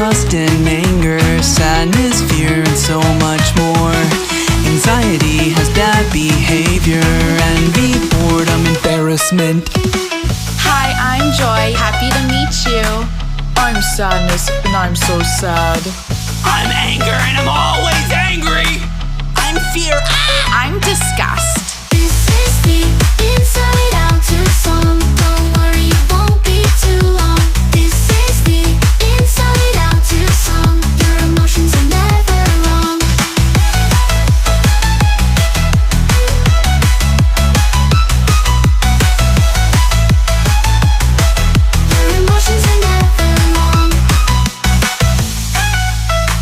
lust and anger, sadness, fear, and so much more. Anxiety has bad behavior, envy, boredom, embarrassment. Hi, I'm Joy. Happy to meet you. I'm sadness and I'm so sad. I'm anger and I'm always angry. I'm fear. I'm disgust.